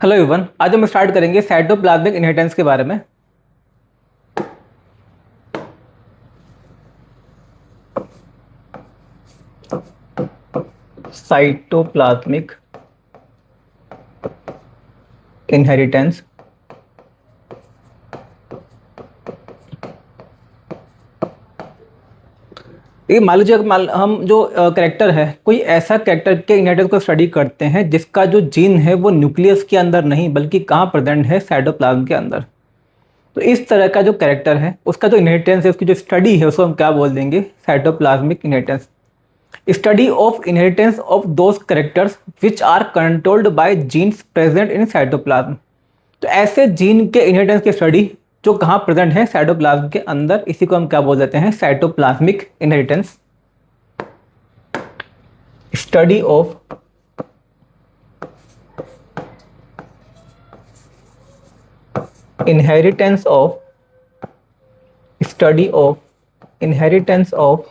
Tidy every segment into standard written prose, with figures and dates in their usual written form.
Hello everyone, आज हम start करेंगे साइटोप्लाज्मिक इनहेरिटेंस के बारे में। साइटोप्लाज्मिक इनहेरिटेंस ये मान लीजिए हम जो कैरेक्टर है, कोई ऐसा कैरेक्टर के इनहेरिटेंस को स्टडी करते हैं जिसका जो जीन है वो न्यूक्लियस के अंदर नहीं बल्कि कहाँ प्रेजेंट है, साइटोप्लाज्म के अंदर। तो इस तरह का जो कैरेक्टर है उसका जो इनहेरिटेंस है, उसकी जो स्टडी है उसको हम क्या बोल देंगे, cytoplasmic inheritance. Study of inheritance of those characters which are controlled by genes present in cytoplasm. तो ऐसे जीन के इनहेरिटेंस की स्टडी जो कहाँ प्रेजेंट है, साइटोप्लाज्म के अंदर, इसी को हम क्या बोल देते हैं, cytoplasmic inheritance. Study of inheritance of study of inheritance of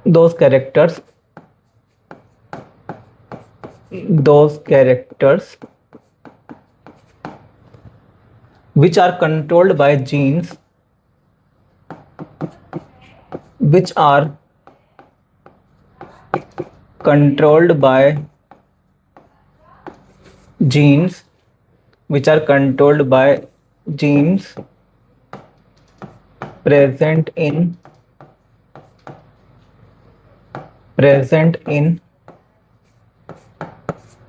those characters which are controlled by genes which are controlled by genes present in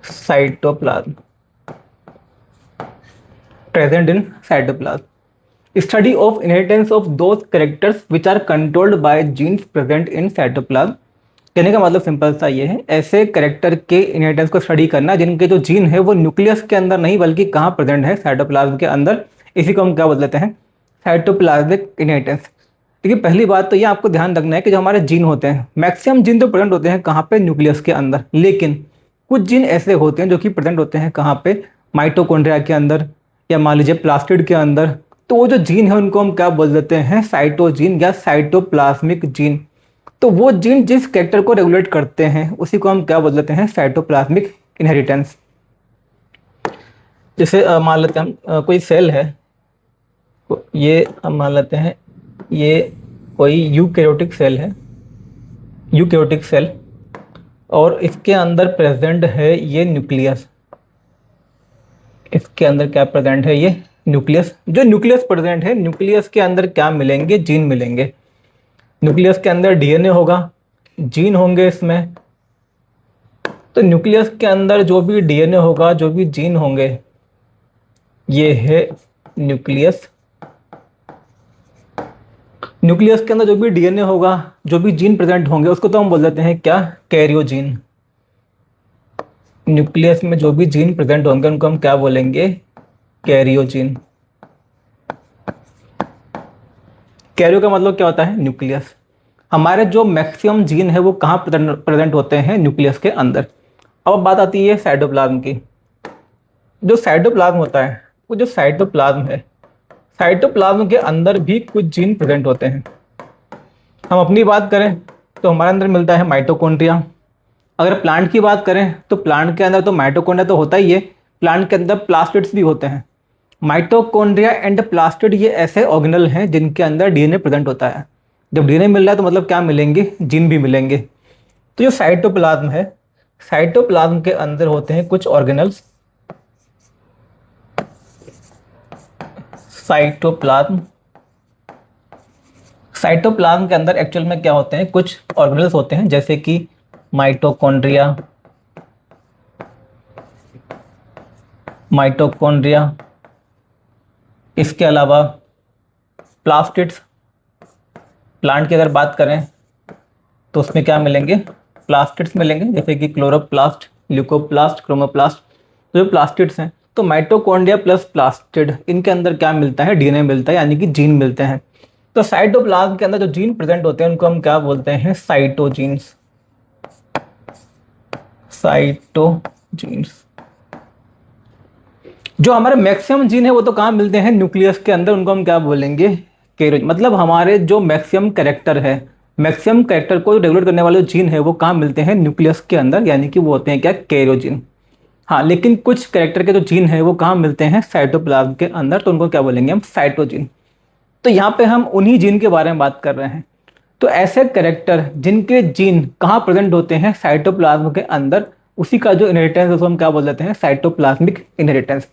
cytoplasm study of inheritance of those characters which are controlled by genes present in cytoplasm। कहने का मतलब simple सा ये है, ऐसे character के inheritance को study करना जिनके जो जीन है वो न्यूक्लियस के अंदर नहीं बल्कि कहाँ प्रेजेंट है, साइटोप्लाज्म के अंदर। इसी को हम क्या बोल देते हैं, साइटोप्लाज्मिक इनहेरिटेंस। देखिए, पहली बात तो ये आपको ध्यान रखना है कि जो हमारे जीन होते हैं, मैक्सिमम जीन तो प्रेजेंट होते हैं कहाँ पे, न्यूक्लियस के अंदर। लेकिन कुछ जीन ऐसे होते हैं जो कि प्रेजेंट होते हैं कहाँ पे, माइटोकॉन्ड्रिया के अंदर या मान लीजिए प्लास्टिड के अंदर। तो वो जो जीन है उनको हम क्या बोल देते हैं, साइटोजीन या साइटोप्लाज्मिक जीन। तो वो जीन जिस कैरेक्टर को रेगुलेट करते हैं उसी को हम क्या बोल देते हैं, साइटोप्लाज्मिक इनहेरिटेंस। जैसे मान लेते हैं हम कोई सेल है, ये हम मान लेते हैं ये कोई यूकैरियोटिक सेल है, यूकैरियोटिक सेल, और इसके अंदर प्रेजेंट है ये न्यूक्लियस। इसके अंदर क्या प्रेजेंट है, ये न्यूक्लियस। जो न्यूक्लियस प्रेजेंट है, न्यूक्लियस के अंदर क्या मिलेंगे, जीन मिलेंगे। न्यूक्लियस के अंदर डीएनए होगा, जीन होंगे इसमें। तो न्यूक्लियस के अंदर जो भी डीएनए होगा, जो भी जीन होंगे, ये है न्यूक्लियस। न्यूक्लियस के अंदर जो भी डीएनए होगा, जो भी जीन प्रेजेंट होंगे, उसको तो हम बोल देते हैं क्या, कैरियोजीन। न्यूक्लियस में जो भी जीन प्रेजेंट होंगे उनको हम क्या बोलेंगे, कैरियोजीन। कैरियो का मतलब क्या होता है, न्यूक्लियस। हमारे जो मैक्सिमम जीन है वो कहाँ प्रेजेंट होते हैं, न्यूक्लियस के अंदर। अब बात आती है साइटोप्लाज्म की। जो साइटोप्लाज्म होता है, वो जो साइटोप्लाज्म है, साइटोप्लाज्म के अंदर भी कुछ जीन प्रेजेंट होते हैं। हम अपनी बात करें तो हमारे अंदर मिलता है माइटोकॉन्ड्रिया। अगर प्लांट की बात करें तो प्लांट के अंदर तो माइटोकॉन्ड्रिया तो होता ही है, प्लांट के अंदर प्लास्टिड्स भी होते हैं। माइटोकॉन्ड्रिया एंड प्लास्टिड ये ऐसे ऑर्गेनल हैं जिनके अंदर डीएनए प्रेजेंट होता है। जब डीएनए मिल रहा है तो मतलब क्या मिलेंगे, जीन भी मिलेंगे। तो जो साइटोप्लाज्म है, साइटोप्लाज्म के अंदर होते हैं कुछ ऑर्गेनल्स। साइटोप्लाज्म के अंदर एक्चुअल में क्या होते हैं, कुछ ऑर्गेनल्स होते हैं, जैसे कि माइटोकॉन्ड्रिया, इसके अलावा प्लास्टिड्स। प्लांट की अगर बात करें तो उसमें क्या मिलेंगे, प्लास्टिड्स मिलेंगे, जैसे कि क्लोरोप्लास्ट, ल्यूकोप्लास्ट, क्रोमोप्लास्ट। तो जो प्लास्टिड्स हैं, तो माइटोकॉन्ड्रिया प्लस प्लास्टिड, इनके अंदर क्या मिलता है, डीएनए मिलता है, यानी कि जीन मिलते हैं। तो साइटोप्लाज्म के अंदर जो जीन प्रेजेंट होते हैं उनको हम क्या बोलते हैं, साइटोजीन्स। जो हमारे मैक्सिमम जीन है वो तो कहाँ मिलते हैं, न्यूक्लियस के अंदर, उनको हम क्या बोलेंगे, कैरियोजीन। मतलब हमारे जो मैक्सिमम कैरेक्टर है, मैक्सिमम कैरेक्टर को रेगुलेट करने वाले जो जीन है वो कहाँ मिलते हैं, न्यूक्लियस के अंदर, यानी कि वो होते हैं क्या, कैरियोजीन। हाँ, लेकिन कुछ कैरेक्टर के जो जीन है वो कहाँ मिलते हैं, साइटोप्लाज्म के अंदर, तो उनको क्या बोलेंगे हम, साइटोजीन। तो यहाँ पे हम उन्हीं जीन के बारे में बात कर रहे हैं। तो ऐसे कैरेक्टर जिनके जीन कहाँ प्रेजेंट होते हैं, साइटोप्लाज्म के अंदर, उसी का जो इनहेरिटेंस है उसको हम क्या बोल देते हैं, साइटोप्लाज्मिक इनहेरिटेंस।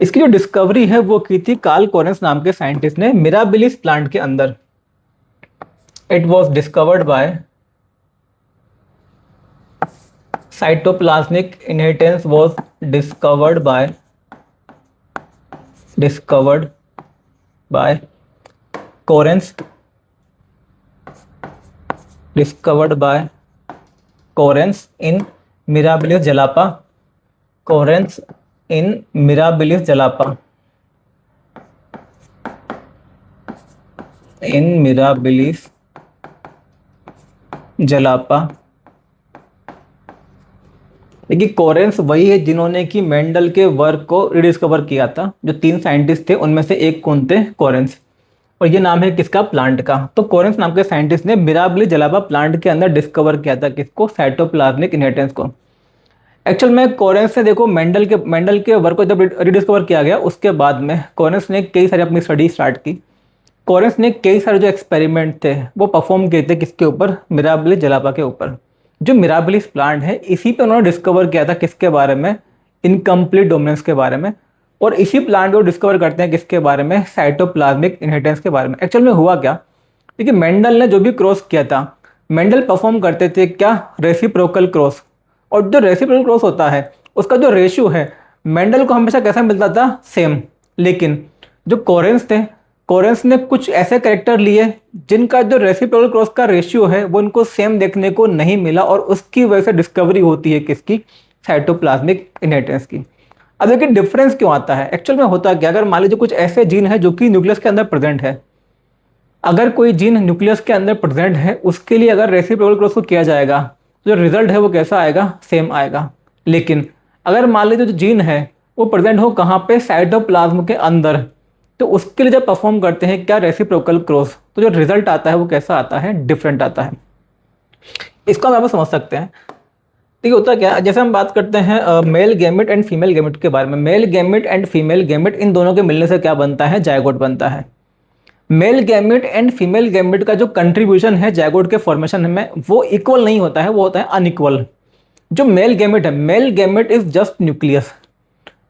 इसकी जो डिस्कवरी है वो की थी कार्ल कोरेंस नाम के साइंटिस्ट ने मिराबिलिस प्लांट के अंदर। It was discovered by cytoplasmic inheritance was discovered by Corens in Mirabilis jalapa. Corens in Mirabilis jalapa. In Mirabilis jalapa। देखिए, कोरेंस वही है जिन्होंने कि मेंडल के वर्क को रिडिस्कवर किया था। जो 3 साइंटिस्ट थे उनमें से एक कौन थे, कोरेंस। और ये नाम है किसका, प्लांट का। तो कोरेंस नाम के साइंटिस्ट ने मिराबिलिस जलापा प्लांट के अंदर डिस्कवर किया था किसको, साइटोप्लाज्मिक इनहेरिटेंस को। एक्चुअल में कोरेंस ने देखो मेंडल के वर्क को जब रिडिस्कवर किया गया उसके बाद में कोरेंस ने कई सारी अपनी स्टडी स्टार्ट की। कोरेंस ने कई सारे जो एक्सपेरिमेंट थे वो परफॉर्म किए थे किसके ऊपर, मिराबिलिस जलापा के ऊपर। जो मिराबिलिस प्लांट है इसी पे उन्होंने डिस्कवर किया था किसके बारे में, इनकम्प्लीट डोमिनेंस के बारे में। और इसी प्लांट को डिस्कवर करते हैं किसके बारे में, साइटोप्लाज्मिक इनहेरिटेंस के बारे में। एक्चुअल में हुआ क्या, देखिए मेंडल ने जो भी क्रॉस किया था, मेंडल परफॉर्म करते थे क्या, रेसिप्रोकल क्रॉस। और जो रेसिप्रोकल क्रॉस होता है उसका जो रेशियो है मेंडल को हमेशा कैसा मिलता था, सेम। लेकिन जो कोरेंस थे, कोरेंस ने कुछ ऐसे कैरेक्टर लिए जिनका जो रेसिप्रोकल क्रॉस का रेशियो है वो उनको सेम देखने को नहीं मिला, और उसकी वजह से डिस्कवरी होती है किसकी, साइटोप्लाज्मिक इनहेरिटेंस की। अब देखिए डिफरेंस क्यों आता है। एक्चुअल में होता क्या, अगर मान लीजिए कुछ ऐसे जीन है जो कि न्यूक्लियस के अंदर प्रेजेंट है, अगर कोई जीन न्यूक्लियस के अंदर प्रेजेंट है उसके लिए अगर रेसिप्रोकल क्रॉस को किया जाएगा तो जो रिजल्ट है वो कैसा आएगा, सेम आएगा। लेकिन अगर मान लीजिए जो जीन है वो प्रेजेंट हो कहाँ पे, साइटोप्लाज्म के अंदर, तो उसके लिए जब परफॉर्म करते हैं क्या, रेसिप्रोकल क्रॉस, तो जो रिजल्ट आता है वो कैसा आता है, डिफरेंट आता है। इसको हम यहाँ पर समझ सकते हैं। देखिए होता क्या है, जैसे हम बात करते हैं male gamete and female gamete के बारे में। Male gamete and female gamete इन दोनों के मिलने से क्या बनता है, जायगोट बनता है। Mail gamete and female gamete का जो कंट्रीब्यूशन है जायगोट के फॉर्मेशन में वो इक्वल नहीं होता है, वो होता है अनइक्वल। जो मेल गैमेट है, male gamete is just nucleus.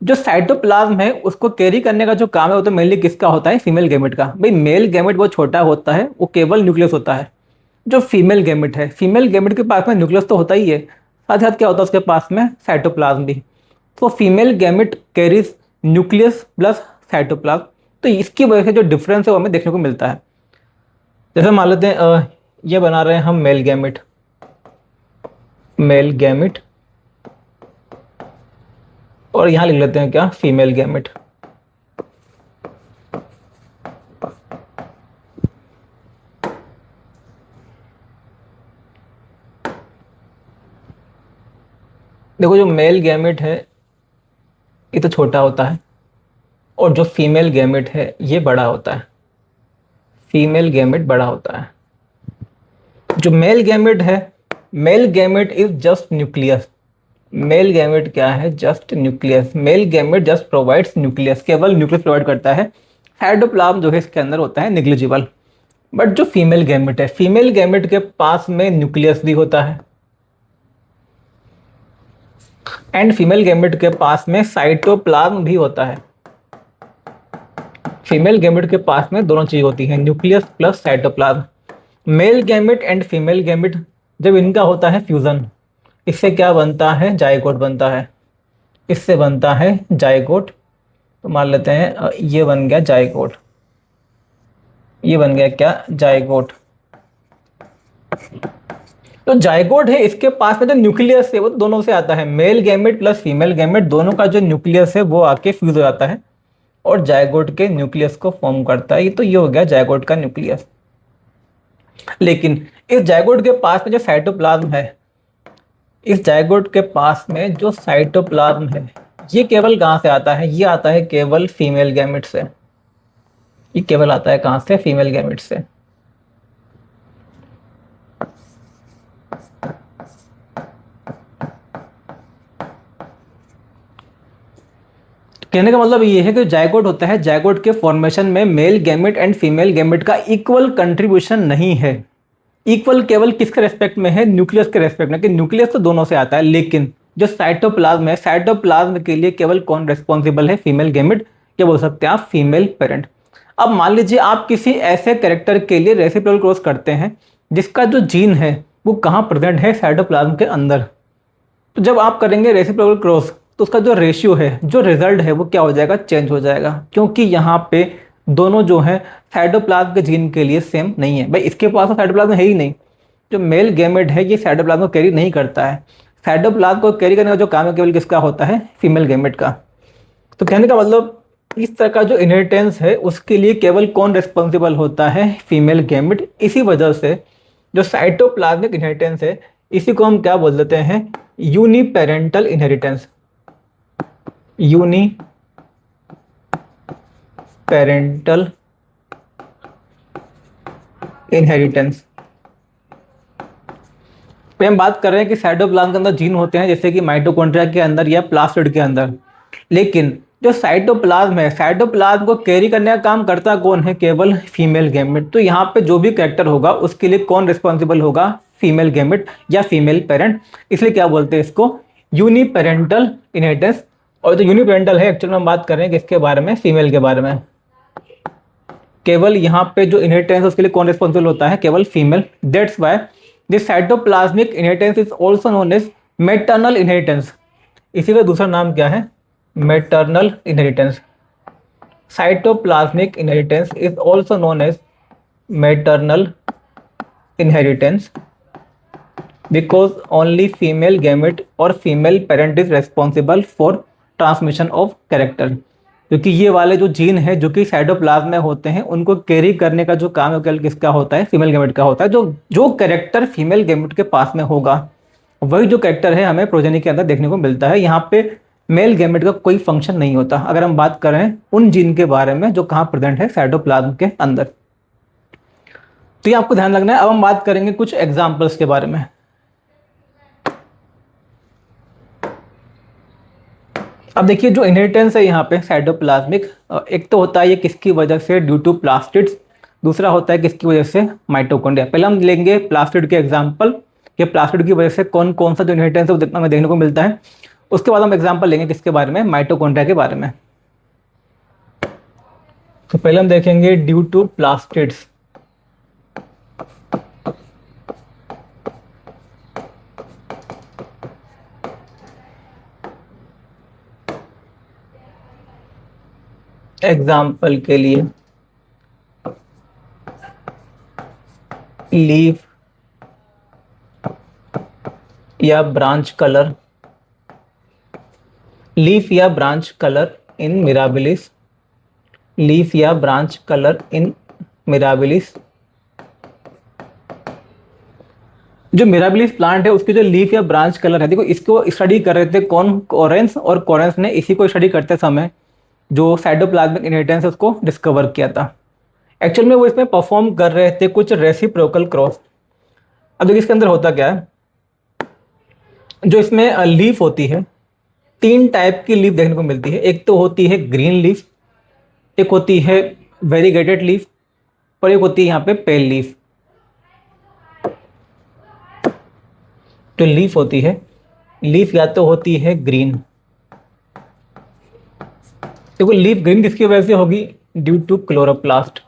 जो साइटोप्लाज्म है उसको कैरी करने का जो काम है वो तो मेनली किसका होता है, फीमेल गैमेट का। भाई मेल गैमेट बहुत छोटा होता है, वो केवल न्यूक्लियस होता है। जो फीमेल गैमेट है, फीमेल गैमेट के पास में न्यूक्लियस तो होता ही है, साथ साथ क्या होता है उसके पास में, साइटोप्लाज्म भी। तो female gamete carries nucleus plus cytoplasm. तो इसकी वजह से जो डिफरेंस है वो हमें देखने को मिलता है। जैसे मान लेते हैं ये बना रहे हैं हम मेल गैमेट, मेल गैमेट, और यहां लिख लेते हैं क्या, फीमेल गैमेट। देखो जो मेल गैमेट है ये तो छोटा होता है, और जो फीमेल गैमेट है ये बड़ा होता है। फीमेल गैमेट बड़ा होता है। जो मेल गैमेट है, male gamete is just nucleus. Male gamete क्या है, just nucleus. Male gamete just provides nucleus, केवल न्यूक्लियस प्रोवाइड करता है। साइटोप्लाज्म जो है इसके अंदर होता है निग्लिजिबल। बट जो फीमेल गैमेट है, फीमेल गैमेट के पास में न्यूक्लियस भी होता है, एंड फीमेल गैमेट के पास में साइटोप्लाज्म भी होता है। फीमेल गैमेट के पास में दोनों चीज होती है, nucleus plus cytoplasm. Mail gamete and female gamete जब इनका होता है फ्यूजन, इससे क्या बनता है, जायगोट बनता है। इससे बनता है जायगोट। तो मान लेते हैं ये बन गया जायगोट, ये बन गया क्या, जायगोट। तो जायगोट है, इसके पास में जो न्यूक्लियस है वो दोनों से आता है। Male gamete plus female gamete दोनों का जो न्यूक्लियस है वो आके फ्यूज हो जाता है और जायगोट के न्यूक्लियस को फॉर्म करता है। तो ये हो गया जायगोट का न्यूक्लियस। लेकिन इस जायगोट के पास में जो साइटोप्लाज्म है, इस जायगोट के पास में जो साइटोप्लाज्म है ये केवल कहां से आता है, ये आता है केवल फीमेल गैमेट से। ये केवल आता है कहां से, फीमेल गैमेट से। कहने का मतलब ये है कि जायगोट होता है, जायगोट के फॉर्मेशन में male gamete and female gamete का इक्वल कंट्रीब्यूशन नहीं है। इक्वल केवल किसके रेस्पेक्ट में है? न्यूक्लियस के रेस्पेक्ट में, कि न्यूक्लियस तो दोनों से आता है, लेकिन जो साइटोप्लाज्म है, साइटोप्लाज्म के लिए केवल कौन रेस्पॉन्सिबल है? फीमेल गैमेट, क्या बोल सकते हैं आप? Female parent. अब मान लीजिए आप किसी ऐसे कैरेक्टर के लिए रेसिप्रोकल क्रॉस करते हैं जिसका जो जीन है वो कहाँ प्रेजेंट है? साइटोप्लाज्म के अंदर। तो जब आप करेंगे रेसिप्रोकल क्रॉस तो उसका जो रेशियो है, जो रिजल्ट है, वो क्या हो जाएगा? चेंज हो जाएगा, क्योंकि यहाँ पे दोनों जो है साइटोप्लाज्म के जीन के लिए सेम नहीं है। भाई इसके पास तो साइटोप्लाज्म है ही नहीं, जो मेल गैमेट है ये साइटोप्लाज्म को कैरी नहीं करता है। साइटोप्लाज्म को कैरी करने का जो काम है केवल किसका होता है? फीमेल गैमेट का। तो कहने का मतलब इस तरह का जो इनहेरिटेंस है उसके लिए केवल कौन रिस्पॉन्सिबल होता है? Female gamete. इसी वजह से जो साइटोप्लाज्मिक इनहेरिटेंस है इसी को हम क्या बोल देते हैं? Uniparental inheritance. यूनिपेरेंटल इनहेरिटेंस पे हम बात कर रहे हैं कि साइटोप्लाज्म के अंदर जीन होते हैं, जैसे कि माइटोकॉन्ड्रिया के अंदर या प्लास्टिड के अंदर, लेकिन जो साइटोप्लाज्म है, साइटोप्लाज्म को कैरी करने का काम करता कौन है? केवल फीमेल गैमेट। तो यहाँ पे जो भी कैरेक्टर होगा उसके लिए कौन रिस्पॉन्सिबल होगा? फीमेल गैमेट या फीमेल पेरेंट। इसलिए क्या बोलते हैं इसको? Uniparental inheritance. और जो यूनिपेरेंटल है एक्चुअल में हम बात कर रहे हैं किसके बारे में? फीमेल के बारे में। केवल यहाँ पे जो इनहेरिटेंस है उसके लिए कौन रिस्पॉन्सिबल होता है? केवल female. That's why this cytoplasmic inheritance is also known as maternal inheritance. इसी का दूसरा नाम क्या है? Maternal inheritance. Cytoplasmic inheritance is also known as maternal inheritance because only female gamete और female parent is responsible for transmission of character. क्योंकि ये वाले जो जीन है जो कि साइटोप्लाज्म में होते हैं उनको कैरी करने का जो काम है केवल किसका होता है? फीमेल गैमेट का होता है। जो जो कैरेक्टर फीमेल गैमेट के पास में होगा वही जो कैरेक्टर है हमें प्रोजेनी के अंदर देखने को मिलता है। यहाँ पे मेल गैमेट का कोई फंक्शन नहीं होता अगर हम बात करें उन जीन के बारे में जो कहाँ प्रेजेंट है? साइटोप्लाज्म के अंदर। तो ये आपको ध्यान रखना है। अब हम बात करेंगे कुछ एग्जाम्पल्स के बारे में। अब देखिए जो इनहेरिटेंस है यहाँ पे साइटोप्लाज्मिक, एक तो होता है ये किसकी वजह से? Due to plastids. दूसरा होता है किसकी वजह से? माइटोकॉन्ड्रिया। पहले हम लेंगे प्लास्टिड के एग्जाम्पल कि प्लास्टिड की वजह से कौन कौन सा जो इनहेरिटेंस है वो हमें देखने को मिलता है। उसके बाद हम एग्जाम्पल लेंगे किसके बारे में? माइटोकॉन्ड्रिया के बारे में। तो पहले हम देखेंगे ड्यू टू प्लास्टिड्स। एग्जाम्पल के लिए लीफ या ब्रांच कलर, लीफ या ब्रांच कलर इन मिराबिलिस, लीफ या ब्रांच कलर इन मिराबिलिस। जो मिराबिलिस प्लांट है उसकी जो लीफ या ब्रांच कलर है, देखो इसको स्टडी कर रहे थे कौन? कॉरेंस। और कॉरेंस ने इसी को स्टडी करते समय जो साइटोप्लाज्मिक इनहेरिटेंस है उसको डिस्कवर किया था। एक्चुअल में वो इसमें परफॉर्म कर रहे थे कुछ रेसिप्रोकल क्रॉस। अब देखिए इसके अंदर होता क्या है, जो इसमें लीफ होती है, तीन टाइप की लीफ देखने को मिलती है। एक तो होती है ग्रीन लीफ, एक होती है वेरीगेटेड लीफ, और एक होती है यहाँ पे पेल लीफ। जो लीफ होती है, लीफ या तो होती है ग्रीन। देखो लीफ ग्रीन किसकी वजह से होगी? Due to chloroplast.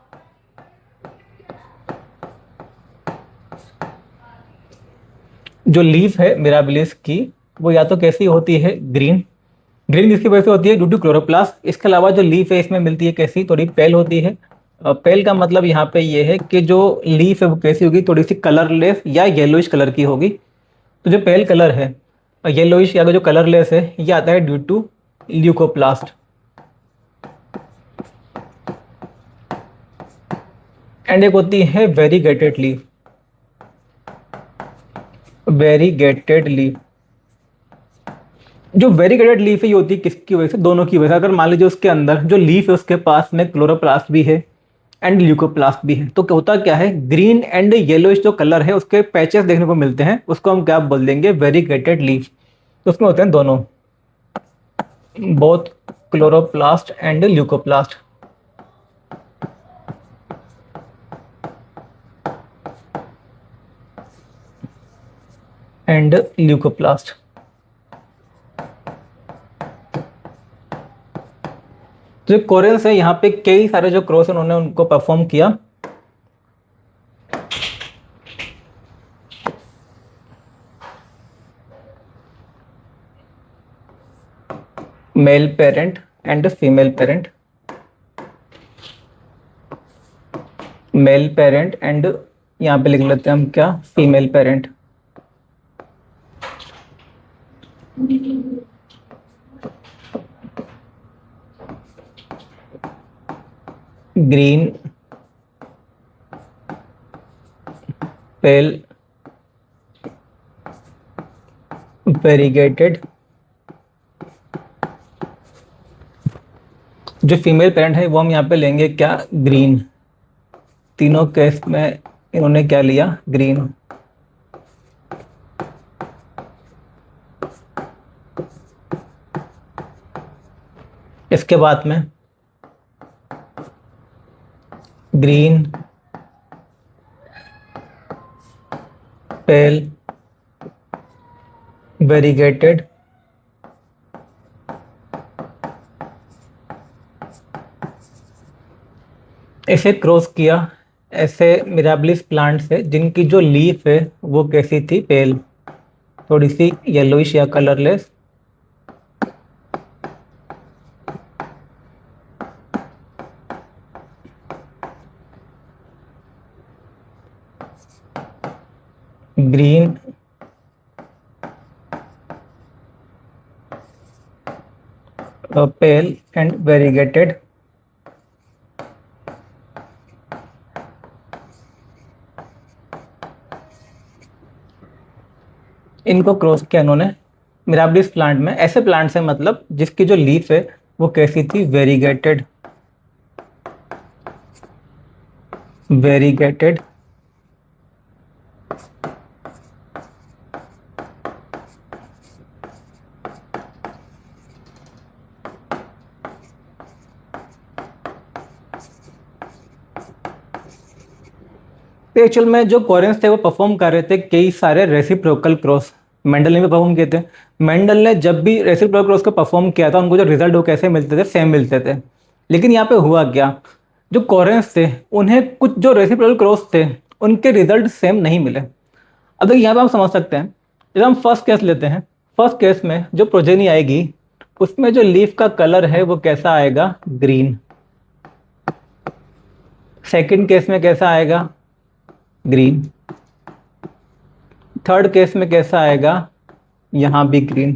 जो लीफ है मिराबिलिस की वो या तो कैसी होती है? ग्रीन। ग्रीन किसकी वजह से होती है? Due to chloroplast. इसके अलावा जो लीफ है इसमें मिलती है कैसी? थोड़ी पेल होती है। पेल का मतलब यहाँ पे ये है कि जो लीफ है वो कैसी होगी? थोड़ी सी कलरलेस या येलोइश कलर की होगी। तो जो पेल कलर है, येलोइश या जो कलरलेस है, ये आता है ड्यू टू ल्यूकोप्लास्ट। एंड एक होती है वेरीगेटेड लीफ। वेरीगेटेड लीफ, जो वेरीगेटेड लीफ है ये होती है किसकी वजह से? दोनों की वजह से। अगर मान लीजिए उसके अंदर जो लीफ है उसके पास में क्लोरोप्लास्ट भी है एंड ल्यूकोप्लास्ट भी है, तो होता क्या है? ग्रीन एंड येलोइश जो कलर है उसके पैचेस देखने को मिलते हैं, उसको हम क्या बोल देंगे? Variegated leaf. तो उसमें होते हैं दोनों, both chloroplast and leucoplast. And leucoplast. जो कोरेंस है यहाँ पे कई सारे जो क्रॉस उन्होंने उनको परफॉर्म किया। Male parent and female parent. Male parent and यहाँ पे लिख लेते हैं हम क्या, फीमेल पेरेंट। ग्रीन, पेल, वेरीगेटेड। जो फीमेल पेरेंट है वो हम यहाँ पे लेंगे क्या, ग्रीन। तीनों केस में इन्होंने क्या लिया, ग्रीन। इसके बाद में ग्रीन, पेल, वेरीगेटेड। इसे क्रॉस किया ऐसे मिराबिलिस प्लांट से जिनकी जो लीफ है वो कैसी थी, पेल, थोड़ी सी येलोइश या colourless. Green, pale and variegated. इनको क्रॉस किया इन्होंने मिराबिलिस प्लांट में। ऐसे प्लांट से मतलब जिसकी जो लीफ है वो कैसी थी, वेरीगेटेड। वेरीगेटेड। तो एक्चुअल में जो कोरेंस थे वो परफॉर्म कर रहे थे कई सारे रेसिप्रोकल क्रॉस। मेंडल ने भी परफॉर्म किए थे। मेंडल ने जब भी रेसिप्रोकल क्रॉस को परफॉर्म किया था उनको जो रिजल्ट वो कैसे मिलते थे, सेम मिलते थे। लेकिन यहाँ पे हुआ क्या, जो कोरेंस थे उन्हें कुछ जो रेसिप्रोकल क्रॉस थे उनके रिजल्ट सेम नहीं मिले। अब देखिए यहाँ पे हम समझ सकते हैं, जब हम फर्स्ट केस लेते हैं, फर्स्ट केस में जो प्रोजेनी आएगी उसमें जो लीफ का कलर है वो कैसा आएगा, ग्रीन। सेकंड केस में कैसा आएगा, ग्रीन। थर्ड केस में कैसा आएगा, यहां भी ग्रीन।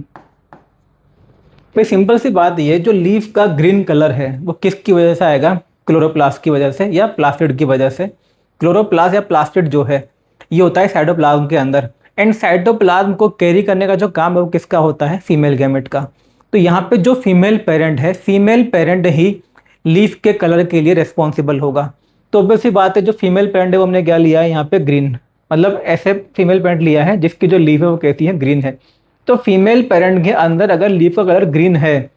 भाई सिंपल सी बात ये, जो लीफ का ग्रीन कलर है वो किसकी वजह से आएगा, क्लोरोप्लास्ट की वजह से या प्लास्टिड की वजह से। क्लोरोप्लास्ट या प्लास्टिड जो है ये होता है साइटोप्लाज्म के अंदर, एंड साइटोप्लाज्म को कैरी करने का जो काम है वो किसका होता है, फीमेल गैमेट का। तो यहाँ पे जो फीमेल पेरेंट है, फीमेल पेरेंट ही लीफ के कलर के लिए रिस्पॉन्सिबल होगा। तो ऑब्वियस बात है, जो फीमेल पेरेंट है वो हमने क्या लिया है यहाँ पे, ग्रीन। मतलब ऐसे फीमेल पेरेंट लिया है जिसकी जो लीफ है वो कहती है ग्रीन है। तो फीमेल पेरेंट के अंदर अगर लीफ का कलर ग्रीन है,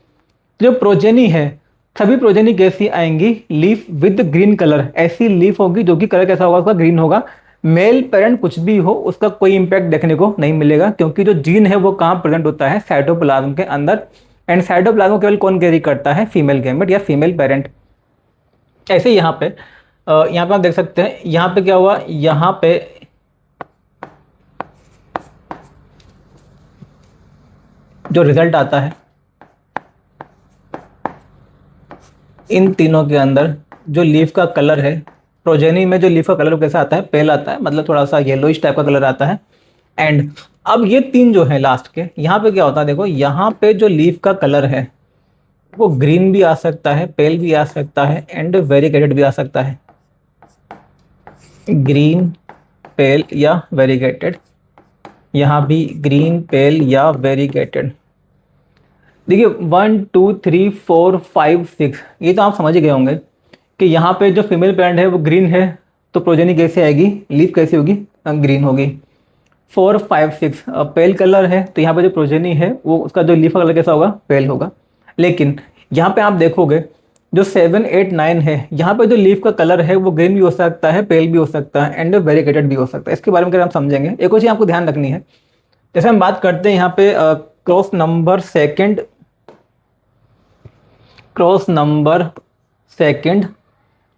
जो प्रोजेनी है सभी प्रोजेनी कैसी आएंगी, लीफ विद ग्रीन कलर। ऐसी लीफ होगी जो कि कलर कैसा होगा, उसका ग्रीन होगा। मेल पेरेंट कुछ भी हो उसका कोई इंपैक्ट देखने को नहीं मिलेगा, क्योंकि जो जीन है वो कहाँ प्रेजेंट होता है, साइटोप्लाज्म के अंदर। एंड साइटोप्लाज्म केवल कौन कैरी करता है, फीमेल गैमेट या फीमेल पेरेंट। ऐसे यहाँ पे आप देख सकते हैं, यहाँ पे क्या हुआ, यहाँ पे जो रिजल्ट आता है इन तीनों के अंदर, जो लीफ का कलर है, प्रोजेनी में जो लीफ का कलर कैसा आता है, पेल आता है, मतलब थोड़ा सा येलोइश टाइप का कलर आता है। एंड अब ये तीन जो है लास्ट के, यहाँ पे क्या होता है, देखो यहाँ पे जो लीफ का कलर है वो ग्रीन भी आ सकता है, पेल भी आ सकता है, एंड वेरीगेटेड भी आ सकता है। ग्रीन, पेल या वेरीगेटेड। यहाँ भी ग्रीन, पेल या वेरीगेटेड। देखिए 1 2 3 4 5 6, ये तो आप समझ ही गए होंगे कि यहाँ पे जो फीमेल पेरेंट है वो ग्रीन है, तो प्रोजेनी कैसे आएगी, लीफ कैसी होगी, ग्रीन होगी। 4 5 6 पेल कलर है, तो यहाँ पे जो प्रोजेनी है वो उसका जो लीफ का कलर कैसा होगा, पेल होगा। लेकिन यहाँ पे आप देखोगे जो 7, 8, 9 है, यहाँ पे जो लीफ का कलर है वो ग्रीन भी हो सकता है, पेल भी हो सकता है एंड वेरीगेटेड भी हो सकता है। इसके बारे में अगर हम समझेंगे, एक और चीज़ आपको ध्यान रखनी है, जैसे हम बात करते हैं यहाँ पे cross number second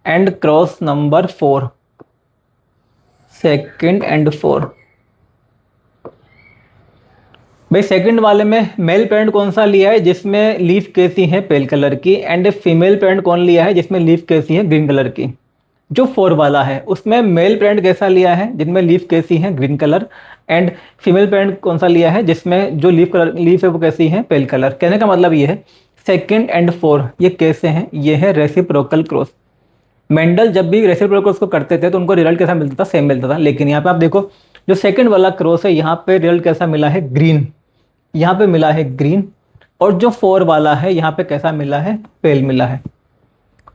and cross number 4, second and 4। भाई सेकंड वाले में मेल पेरेंट कौन सा लिया है जिसमें लीफ कैसी है पेल कलर की, एंड फीमेल पेरेंट कौन लिया है जिसमें लीफ कैसी है ग्रीन कलर की। जो 4 वाला है उसमें मेल पेरेंट कैसा लिया है जिनमें लीफ कैसी है green colour, and female parent कौन सा लिया है जिसमें जो लीफ है वो कैसी है पेल कलर। कहने का मतलब ये है सेकंड एंड 4 ये कैसे हैं, ये है रेसिप्रोकल क्रॉस। मेंडल जब भी रेसिप्रोकल क्रॉस को करते थे तो उनको रिजल्ट कैसा मिलता था, सेम मिलता था। लेकिन यहाँ पे आप देखो जो सेकंड वाला क्रॉस है यहाँ पे रिजल्ट कैसा मिला है, ग्रीन, यहाँ पे मिला है ग्रीन, और जो 4 वाला है यहाँ पे कैसा मिला है, पेल मिला है।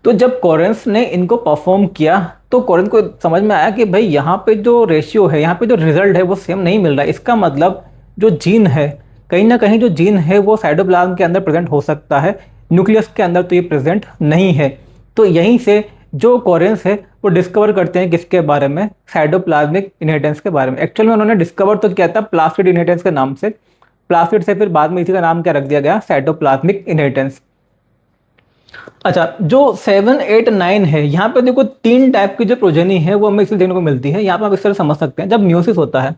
तो जब कॉरेंस ने इनको परफॉर्म किया तो कॉरेंस को समझ में आया कि भाई यहाँ पे जो रेशियो है, यहाँ पे जो रिजल्ट है वो सेम नहीं मिल रहा है। इसका मतलब जो जीन है, कहीं ना कहीं जो जीन है वो साइटोप्लाज्म के अंदर प्रेजेंट हो सकता है, न्यूक्लियस के अंदर तो ये प्रेजेंट नहीं है। तो यहीं से जो कॉरेंस है वो डिस्कवर करते हैं किसके बारे में, साइटोप्लाज्मिक इनहेरिटेंस के बारे में। एक्चुअल में उन्होंने डिस्कवर तो किया था प्लास्टिड इनहेरिटेंस के नाम से, प्लास्टिड से फिर बाद में इसी का नाम क्या रख दिया गया, साइटोप्लाज्मिक इनहेरिटेंस। अच्छा, जो 7, 8, 9 है, यहाँ पे देखो 3 टाइप की जो प्रोजेनी है वो हमें इसलिए देखने को मिलती है। यहाँ पे आप इस तरह समझ सकते हैं, जब म्यूसिस होता है,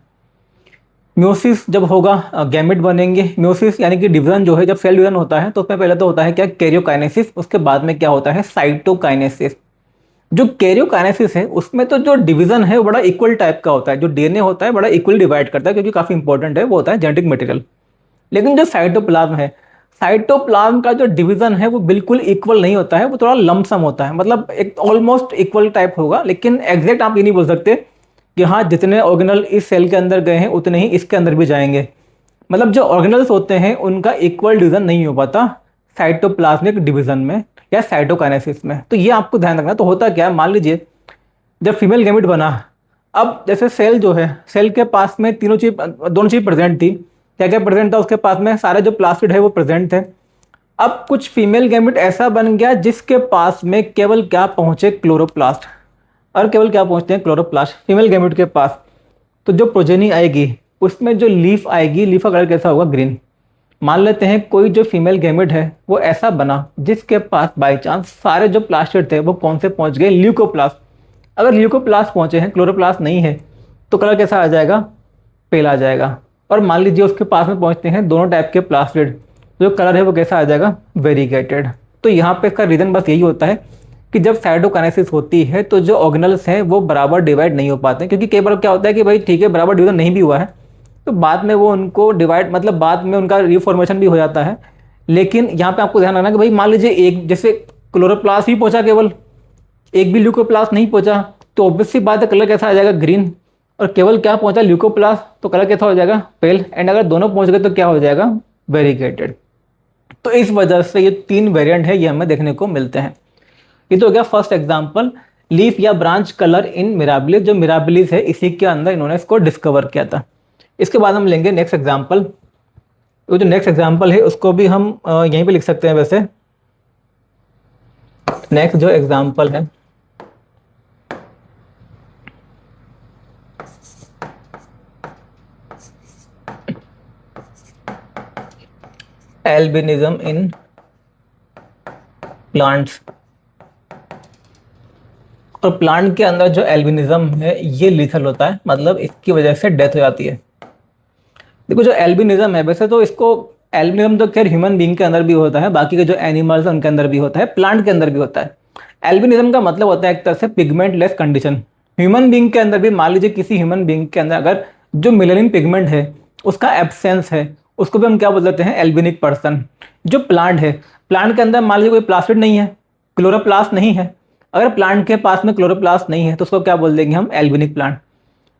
म्यूसिस जब होगा गैमेट बनेंगे। म्यूसिस यानी कि डिवीजन जो है, जब सेल डिवीजन होता है तो उसमें पहले तो होता है क्या, कैरियोकाइनेसिस, उसके बाद में क्या होता है, साइटोकाइनेसिस। जो कैरियोकाइनेसिस है उसमें तो जो डिवीजन है वो बड़ा इक्वल टाइप का होता है, जो डीएनए होता है बड़ा इक्वल डिवाइड करता है क्योंकि काफी इंपॉर्टेंट है, वो होता है जेनेटिक मटेरियल। लेकिन जो साइटोप्लाज्म है, साइटोप्लाज्म का जो डिवीजन है वो बिल्कुल इक्वल नहीं होता है, वो थोड़ा लमसम होता है, मतलब एक ऑलमोस्ट इक्वल टाइप होगा, लेकिन एग्जैक्ट आप ये नहीं बोल सकते कि हाँ जितने ऑर्गेनल इस सेल के अंदर गए हैं उतने ही इसके अंदर भी जाएंगे। मतलब जो ऑर्गेनल्स होते हैं उनका इक्वल डिवीजन नहीं हो पाता साइटोप्लाज्मिक डिवीजन में या साइटोकाइनेसिस में। तो ये आपको ध्यान रखना। तो होता क्या है, मान लीजिए जब फीमेल गैमेट बना, अब जैसे सेल जो है, सेल के पास में दोनों चीज प्रेजेंट थी। क्या क्या प्रेजेंट था उसके पास में, सारे जो प्लास्टिड है वो प्रेजेंट थे। अब कुछ फीमेल गैमेट ऐसा बन गया जिसके पास में केवल क्या पहुंचे, क्लोरोप्लास्ट, और केवल क्या पहुंचते हैं, क्लोरोप्लास्ट फीमेल गैमेट के पास। तो जो प्रोजेनी आएगी उसमें जो लीफ आएगी, लीफ का कलर कैसा होगा, ग्रीन। मान लेते हैं कोई जो फीमेल गैमेट है वो ऐसा बना जिसके पास बाई चांस सारे जो प्लास्टिड थे वो कौन से पहुंच गए, ल्यूकोप्लास्ट। अगर ल्यूकोप्लास्ट पहुंचे हैं, क्लोरोप्लास्ट नहीं है, तो कलर कैसा आ जाएगा, पेल आ जाएगा। और मान लीजिए उसके पास में पहुंचते हैं दोनों टाइप के प्लास्टिड, जो कलर है वो कैसा आ जाएगा, वेरीगेटेड। तो यहाँ पे इसका रीजन बस यही होता है कि जब साइटोकाइनेसिस होती है तो जो ऑर्गेनल्स हैं वो बराबर डिवाइड नहीं हो पाते, क्योंकि कई बार क्या होता है कि भाई ठीक है बराबर डिवीजन नहीं भी हुआ है तो बाद में वो उनको डिवाइड, मतलब बाद में उनका रिफॉर्मेशन भी हो जाता है। लेकिन यहाँ पे आपको ध्यान रखना कि भाई मान लीजिए एक जैसे क्लोरोप्लास्ट ही पहुंचा, केवल एक भी ल्यूकोप्लास्ट नहीं पहुंचा, तो ऑब्वियस सी बात है कलर कैसा आ जाएगा, ग्रीन। और केवल क्या पहुंचा, ल्यूकोप्लास्ट, तो कलर कैसा हो जाएगा, पेल। एंड अगर दोनों पहुंच गए तो क्या हो जाएगा, वेरीगेटेड। तो इस वजह से ये 3 वेरिएंट है ये हमें देखने को मिलते हैं। ये तो हो गया फर्स्ट एग्जाम्पल, लीफ या ब्रांच कलर इन मिराबिलिस। जो मिराबिलिस है इसी के अंदर इन्होंने इसको डिस्कवर किया था। इसके बाद हम लेंगे नेक्स्ट एग्जाम्पल। वो जो नेक्स्ट एग्जाम्पल है उसको भी हम यहीं पे लिख सकते हैं। वैसे नेक्स्ट जो एग्जाम्पल है, एल्बिनिज्म इन प्लांट्स। और प्लांट के अंदर जो एल्बिनिज्म है ये लीथल होता है, मतलब इसकी वजह से डेथ हो जाती है। देखो जो एल्बिनिज्म है, वैसे तो इसको एल्बिनिज्म तो खैर ह्यूमन बीइंग के अंदर भी होता है, बाकी के जो एनिमल्स हैं उनके अंदर भी होता है, प्लांट के अंदर भी होता है। एल्बिनिज्म का मतलब होता है एक तरह से पिगमेंटलेस कंडीशन। ह्यूमन बीइंग के अंदर भी, मान लीजिए किसी ह्यूमन बीइंग के अंदर अगर जो मेलानिन पिगमेंट है उसका एब्सेंस है, उसको भी हम क्या बोलते हैं, एल्बिनिक पर्सन। जो प्लांट है, प्लांट के अंदर मान लीजिए कोई प्लास्टिड नहीं है, क्लोरोप्लास्ट नहीं है, अगर प्लांट के पास में क्लोरोप्लास्ट नहीं है तो उसको क्या बोल देंगे हम, एल्बिनिक प्लांट।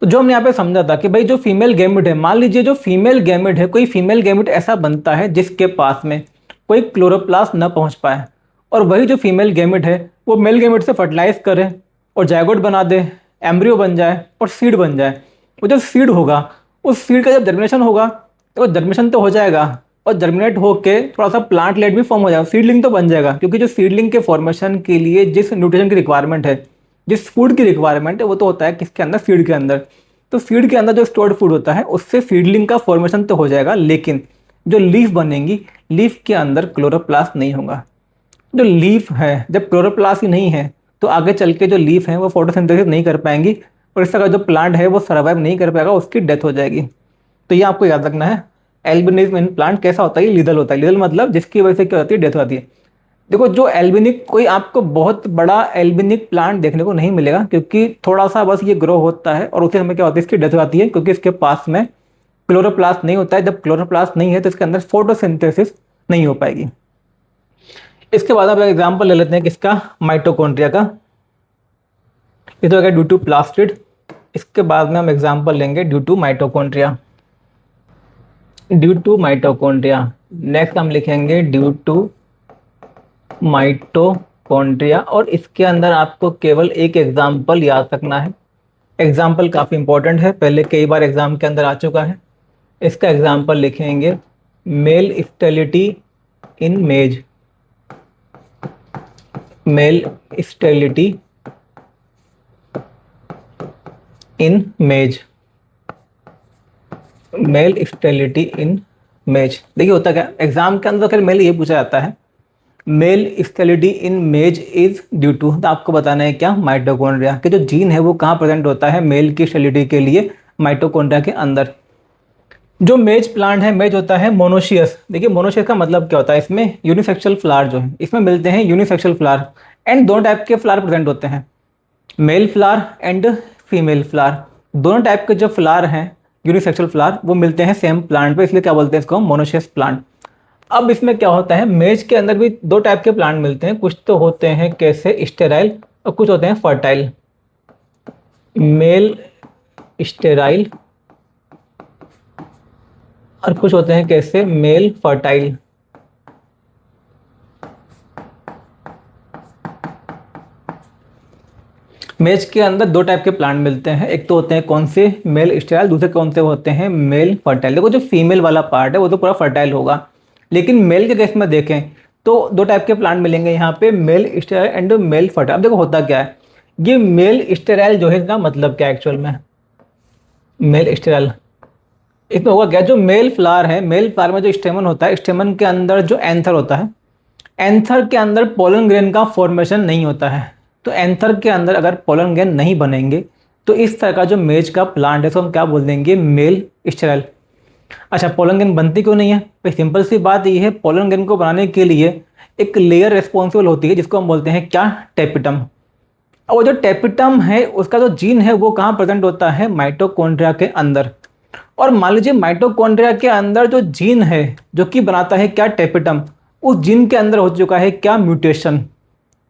तो जो हमने यहाँ पे समझा था कि भाई जो फीमेल गैमेट है, मान लीजिए जो फीमेल गैमेट है, कोई फीमेल गैमेट ऐसा बनता है जिसके पास में कोई क्लोरोप्लास्ट न पहुंच पाए, और वही जो फीमेल गैमेट है वो मेल गैमेट से फर्टिलाइज करे और जायगोट बना दे, एम्ब्रियो बन जाए और सीड बन जाए। वो जो सीड होगा, उस सीड का जब जर्मिनेशन होगा तो जर्मिनेशन तो हो जाएगा, और जर्मिनेट होके थोड़ा सा प्लांट लेट भी फॉर्म हो जाएगा, सीडलिंग तो बन जाएगा, क्योंकि जो सीडलिंग के फॉर्मेशन के लिए जिस न्यूट्रिशन की रिक्वायरमेंट है, जिस फूड की रिक्वायरमेंट है, वो तो होता है किसके अंदर, सीड के अंदर। तो सीड के अंदर जो स्टोर्ड फूड होता है उससे सीडलिंग का फॉर्मेशन तो हो जाएगा, लेकिन जो लीफ बनेंगी, लीफ के अंदर क्लोरोप्लास्ट नहीं होगा। जो लीफ है, जब क्लोरोप्लास्ट ही नहीं है तो आगे चल के जो लीफ है वो फोटोसिंथेसिस नहीं कर पाएंगी, और इसका जो प्लांट है वो सर्वाइव नहीं कर पाएगा, उसकी डेथ हो जाएगी। तो ये आपको याद रखना है। एल्बिनिज्म इन प्लांट कैसा होता है, लीदल होता है। लीदल मतलब जिसकी वजह से क्या होती है, डेथ होती है। देखो जो एल्बिनिक, कोई आपको बहुत बड़ा एल्बिनिक प्लांट देखने को नहीं मिलेगा, क्योंकि थोड़ा सा बस ये ग्रो होता है और उसी समय क्या होता है, इसकी डेथ हो जाती है, क्योंकि इसके पास में क्लोरोप्लास्ट नहीं होता है। जब क्लोरोप्लास्ट नहीं है तो इसके अंदर फोटोसिंथेसिस नहीं हो पाएगी। इसके बाद आप एग्जाम्पल ले लेते हैं किसका, माइटोकॉन्ड्रिया का। ये तो हो गया ड्यू टू प्लास्टिड। इसके बाद में हम एग्जाम्पल लेंगे due to mitochondria. Due to mitochondria, next हम लिखेंगे ड्यू टू माइटोकॉन्ड्रिया, और इसके अंदर आपको केवल एक एग्जाम्पल याद रखना है। एग्जाम्पल काफ़ी इंपॉर्टेंट है, पहले कई बार एग्जाम के अंदर आ चुका है। इसका एग्जाम्पल लिखेंगे मेल स्टेरिलिटी इन मेज। मेल स्टेरिलिटी इन मेज। मेल स्टेरिलिटी इन मेज। देखिए होता क्या, एग्जाम के अंदर फिर मेल ये पूछा जाता है, मेल स्टेरिलिटी इन मेज इज ड्यू टू, तो आपको बताना है क्या, माइटोकॉन्ड्रिया के जो जीन है वो कहाँ प्रेजेंट होता है मेल की स्टेरिलिटी के लिए, माइटोकॉन्ड्रिया के अंदर। जो मेज प्लांट है, मेज होता है मोनोशियस। देखिए मोनोशियस का मतलब क्या होता है, इसमें यूनिसेक्सुअल फ्लावर जो है, इसमें मिलते हैं यूनिसेक्सुअल फ्लावर, एंड दो टाइप के फ्लावर प्रेजेंट होते हैं, male flower and female flower. दोनों टाइप के जो फ्लावर हैं यूनिसेक्सुअल फ्लावर, वो मिलते हैं सेम प्लांट पे, इसलिए क्या बोलते हैं इसको, मोनोशियस प्लांट। अब इसमें क्या होता है, मेज के अंदर भी दो टाइप के प्लांट मिलते हैं, कुछ तो होते हैं कैसे, स्टेराइल, और कुछ होते हैं फर्टाइल। मेल स्टेराइल और कुछ होते हैं कैसे, मेल फर्टाइल। मेज के अंदर दो टाइप के प्लांट मिलते हैं, एक तो होते हैं कौन से, मेल स्टेराइल, दूसरे कौन से होते हैं, मेल फर्टाइल। देखो जो फीमेल वाला पार्ट है वो तो पूरा फर्टाइल होगा, लेकिन मेल के केस में देखें तो दो टाइप के प्लांट मिलेंगे यहाँ पे, male sterile and male fertile. अब देखो होता क्या है, ये मेल स्टेराइल जो है इसका मतलब क्या है एक्चुअल में, मेल स्टेराइल इसमें होगा क्या, जो मेल फ्लावर है, मेल फ्लावर में जो स्टेमन होता है, स्टेमन के अंदर जो एंथर होता है, एंथर के अंदर पोलन ग्रेन का फॉर्मेशन नहीं होता है। तो एंथर के अंदर अगर पोलन ग्रेन नहीं बनेंगे तो इस तरह का जो मेज का प्लांट है, तो हम क्या बोल देंगे, मेल स्टेराइल। अच्छा पोलन ग्रेन बनती क्यों नहीं है, भाई सिंपल सी बात ये है, पोलन ग्रेन को बनाने के लिए एक लेयर रिस्पॉन्सिबल होती है, जिसको हम बोलते हैं क्या, टेपिटम। और वो जो टेपिटम है उसका जो जीन है वो कहाँ प्रेजेंट होता है, माइटोकॉन्ड्रिया के अंदर। और मान लीजिए माइटोकॉन्ड्रिया के अंदर जो जीन है जो कि बनाता है क्या, टेपिटम, उस जीन के अंदर हो चुका है क्या, म्यूटेशन।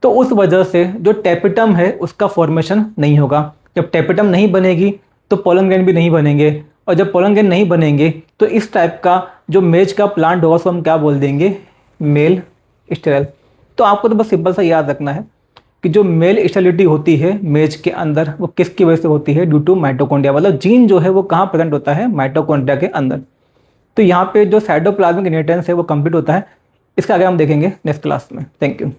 तो उस वजह से जो टेपिटम है उसका फॉर्मेशन नहीं होगा। जब टेपिटम नहीं बनेगी तो पोलन ग्रेन भी नहीं बनेंगे, और जब पोलन ग्रेन नहीं बनेंगे तो इस टाइप का जो मेज का प्लांट होगा उसको हम क्या बोल देंगे, मेल स्टेराइल। तो आपको तो बस सिंपल सा याद रखना है कि जो मेल स्टेरिलिटी होती है मेज के अंदर वो किसकी वजह से होती है, ड्यू टू माइटोकॉन्ड्रिया, मतलब जीन जो है वो कहाँ प्रेजेंट होता है, माइटोकॉन्ड्रिया के अंदर। तो यहाँ पे जो साइटोप्लाज्मिक इनहेरिटेंस है वो कंप्लीट होता है। इसका आगे हम देखेंगे नेक्स्ट क्लास में। Thank you.